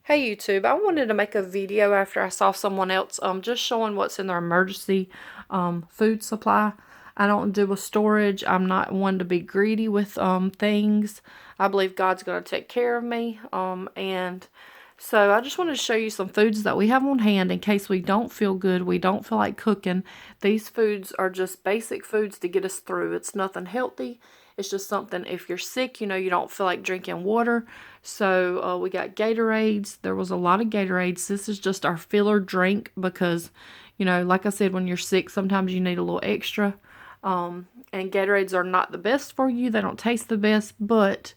Hey YouTube, I wanted to make a video after I saw someone else just showing what's in their emergency food supply. I don't do with storage. I'm not one to be greedy with things. I believe God's going to take care of me. And so I just wanted to show you some foods that we have on hand in case we don't feel good, we don't feel like cooking. These foods are just basic foods to get us through. It's nothing healthy. It's just something, if you're sick, you don't feel like drinking water. So we got Gatorades. There was a lot of Gatorades. This is just our filler drink because, like I said, when you're sick, sometimes you need a little extra. And Gatorades are not the best for you. They don't taste the best, but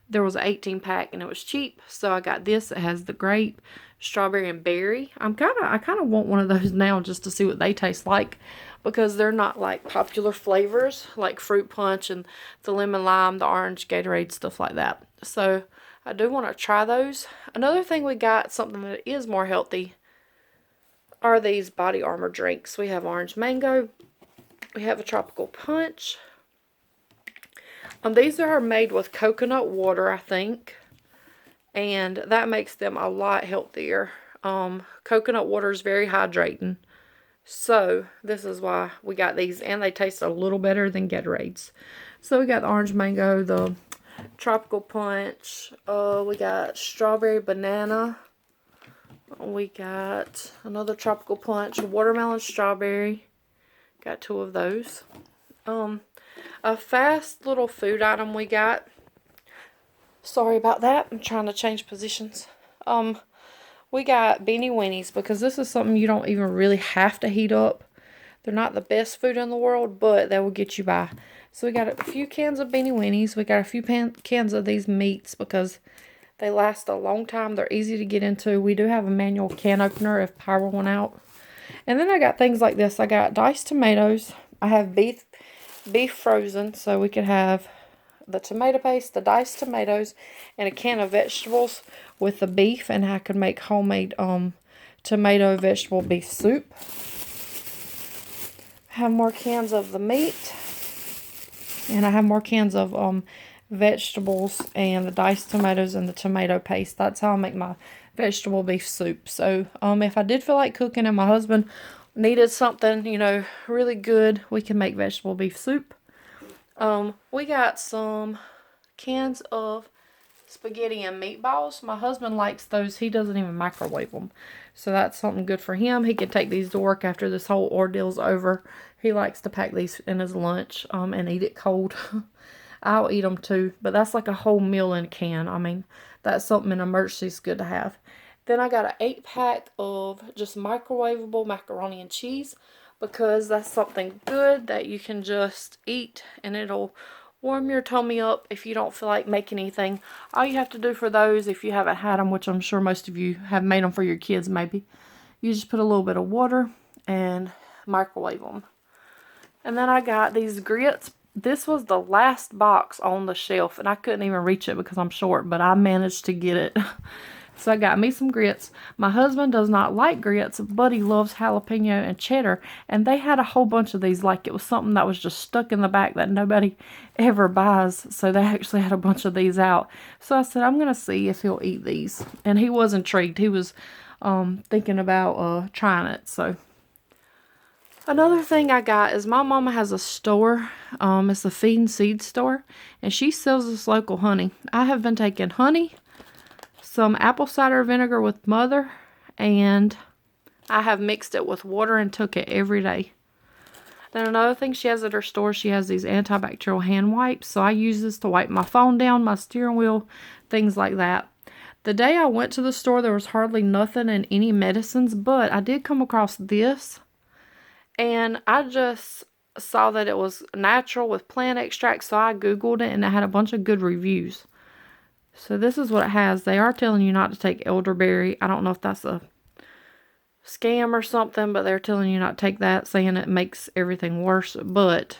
there was an 18 pack and it was cheap. So I got this. It has the grape, strawberry, and berry. I kind of want one of those now just to see what they taste like, because they're not like popular flavors like fruit punch and the lemon lime, the orange Gatorade, stuff like that. So I do want to try those. Another thing we got, something that is more healthy, are these Body Armor drinks. We have orange mango. We have a tropical punch. These are made with coconut water, I think, and that makes them a lot healthier. Coconut water is very hydrating. So this is why we got these, and they taste a little better than Gatorades. So we got the orange mango, the tropical punch, we got strawberry banana, we got another tropical punch, watermelon strawberry, got 2 of those. A fast little food item we got, sorry about that, I'm trying to change positions. We got Beanie Weenies, because this is something you don't even really have to heat up. They're not the best food in the world, but they will get you by. So we got a few cans of Beanie Weenies. We got a few cans of these meats because they last a long time. They're easy to get into. We do have a manual can opener if power went out. And then I got things like this. I got diced tomatoes. I have beef frozen, so we could have the tomato paste, the diced tomatoes, and a can of vegetables with the beef, and I could make homemade tomato vegetable beef soup. I have more cans of the meat, and I have more cans of vegetables and the diced tomatoes and the tomato paste. That's how I make my vegetable beef soup. So if I did feel like cooking and my husband needed something, really good, we can make vegetable beef soup. We got some cans of spaghetti and meatballs. My husband likes those. He doesn't even microwave them. So that's something good for him. He can take these to work after this whole ordeal's over. He likes to pack these in his lunch and eat it cold. I'll eat them too, but that's like a whole meal in a can. I mean, that's something in emergency is good to have. Then I got an 8-pack of just microwavable macaroni and cheese, because that's something good that you can just eat and it'll warm your tummy up if you don't feel like making anything. All you have to do for those, if you haven't had them, which I'm sure most of you have made them for your kids maybe, you just put a little bit of water and microwave them. And then I got these grits. This was the last box on the shelf, and I couldn't even reach it because I'm short, but I managed to get it. So I got me some grits. My husband does not like grits, but he loves jalapeno and cheddar. And they had a whole bunch of these, like it was something that was just stuck in the back that nobody ever buys. So they actually had a bunch of these out. So I said, I'm going to see if he'll eat these. And he was intrigued. He was thinking about trying it. So another thing I got is my mama has a store. It's a feed and seed store. And she sells this local honey. I have been taking honey, some apple cider vinegar with mother, and I have mixed it with water and took it every day. Then another thing she has at her store, she has these antibacterial hand wipes. So I use this to wipe my phone down, my steering wheel, things like that. The day I went to the store, there was hardly nothing in any medicines, but I did come across this. And I just saw that it was natural with plant extracts, so I Googled it, and it had a bunch of good reviews. So this is what it has. They are telling you not to take elderberry. I don't know if that's a scam or something, but they're telling you not to take that, saying it makes everything worse. But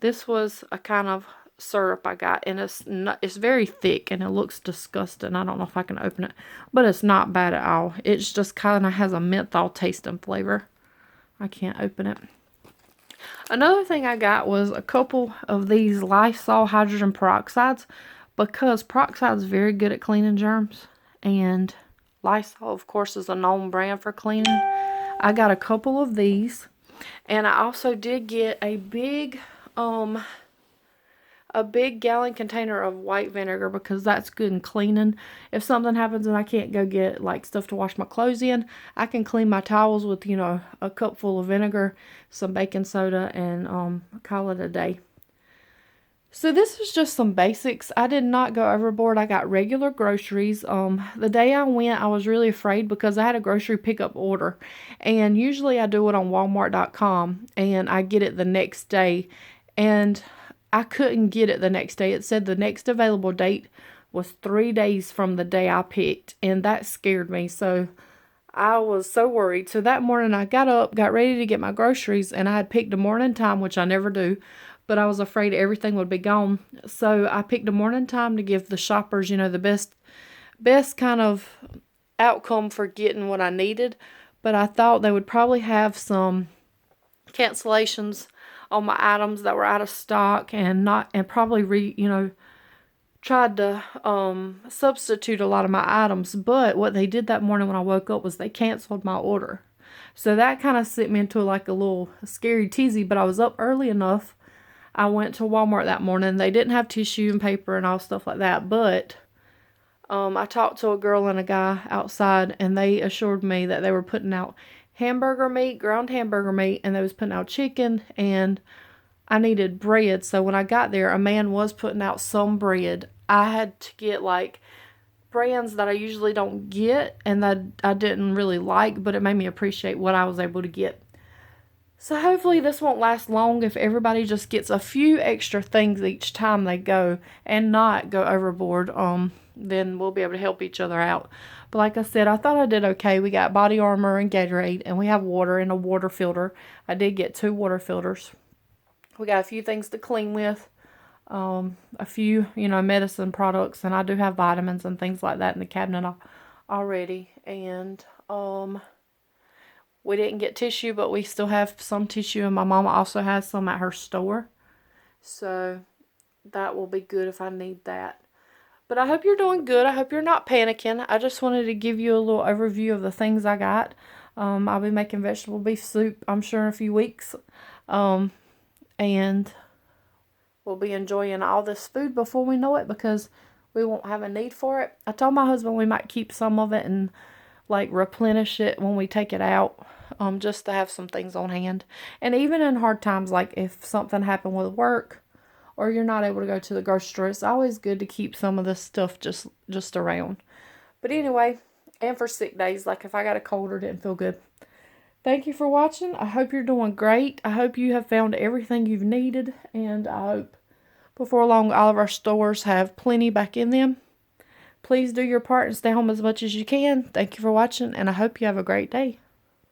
this was a kind of syrup I got, and it's very thick, and it looks disgusting. I don't know if I can open it, but it's not bad at all. It's just kind of has a menthol taste and flavor. I can't open it. Another thing I got was a couple of these Lysol hydrogen peroxides, because peroxide is very good at cleaning germs, and Lysol, of course, is a known brand for cleaning. I got a couple of these. And I also did get a big gallon container of white vinegar because that's good in cleaning. If something happens and I can't go get like stuff to wash my clothes in, I can clean my towels with, you know, a cup full of vinegar, some baking soda, and call it a day. So this is just some basics. I did not go overboard. I got regular groceries. The day I went, I was really afraid because I had a grocery pickup order. And usually I do it on Walmart.com and I get it the next day. And I couldn't get it the next day. It said the next available date was 3 days from the day I picked. And that scared me. So I was so worried. So that morning I got up, got ready to get my groceries, and I had picked a morning time, which I never do. But I was afraid everything would be gone. So I picked a morning time to give the shoppers, you know, the best kind of outcome for getting what I needed. But I thought they would probably have some cancellations on my items that were out of stock and probably tried to substitute a lot of my items. But what they did that morning when I woke up was they canceled my order. So that kind of sent me into like a little scary teasy, but I was up early enough. I went to Walmart that morning. They didn't have tissue and paper and all stuff like that, but I talked to a girl and a guy outside, and they assured me that they were putting out hamburger meat, ground hamburger meat, and they was putting out chicken, and I needed bread. So when I got there, a man was putting out some bread. I had to get like brands that I usually don't get and that I didn't really like, but it made me appreciate what I was able to get. So hopefully this won't last long if everybody just gets a few extra things each time they go and not go overboard. Then we'll be able to help each other out. But like I said, I thought I did okay. We got Body Armor and Gatorade, and we have water in a water filter. I did get 2 water filters. We got a few things to clean with. A few, medicine products, and I do have vitamins and things like that in the cabinet already. And we didn't get tissue, but we still have some tissue, and my mama also has some at her store. So that will be good if I need that. But I hope you're doing good. I hope you're not panicking. I just wanted to give you a little overview of the things I got. I'll be making vegetable beef soup, I'm sure, in a few weeks. And we'll be enjoying all this food before we know it because we won't have a need for it. I told my husband we might keep some of it and like replenish it when we take it out, just to have some things on hand. And even in hard times, like if something happened with work or you're not able to go to the grocery store, it's always good to keep some of this stuff just around. But anyway, and for sick days, like if I got a cold or didn't feel good. Thank you for watching. I hope you're doing great. I hope you have found everything you've needed, and I hope before long all of our stores have plenty back in them. Please do your part and stay home as much as you can. Thank you for watching, and I hope you have a great day.